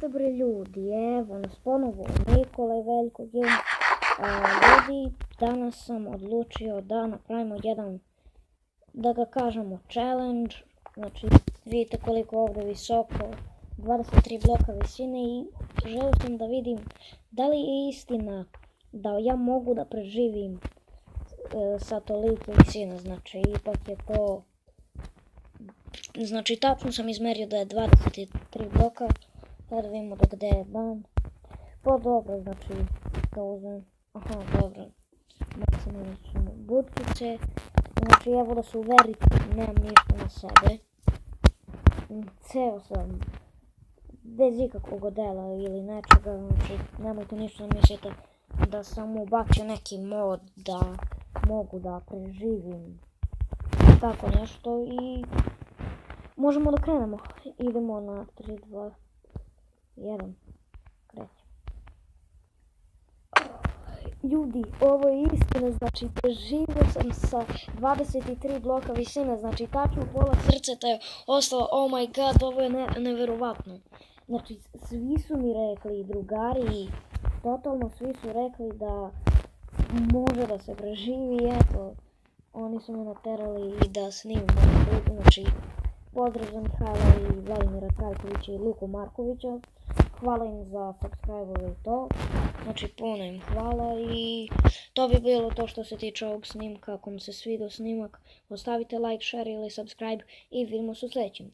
Dobri ljudi, evo nas ponovo Nikola i Veljko Games. Ljudi, danas sam odlučio da napravimo jedan, da ga kažemo, challenge. Znači, vidite koliko ovdje visoko, 23 bloka visine i želio sam da vidim da li je istina da ja mogu da preživim sa tolike visine. Znači, ipak je to... Znači, tačno sam izmerio da je 23 bloka. Sada vidimo da gdje je ban. Pa dobro, znači, da uzmem. Aha, dobro. Maksimalno su butkice. Znači, evo da se uverite, nemam ništa na sebe. Ceo sam bez ikakvog odela ili nečega. Znači, nemojte ništa misliti da sam ubacio neki mod da mogu da preživim tako nešto i možemo da krenemo. Idemo na 3, 2, 1, krećemo. Ljudi, ovo je istina, znači preživio sam sa 23 bloka visine, znači tačno pola srceta je ostalo, oh my god, ovo je neverovatno. Znači, svi su mi rekli, drugari, totalno svi su rekli da može da se preživi, eto, oni su me naterali i da snimim ovaj klip, znači, pozdrav za Mihajla i Vladimira Trajkovića i Luku Markovića. Hvala im za subscribe i to. Znači, puno im hvala i to bi bilo to što se tiče ovog snimka. Ako vam se svidio snimak, ostavite like, share ili subscribe i vidimo se u sljedećem.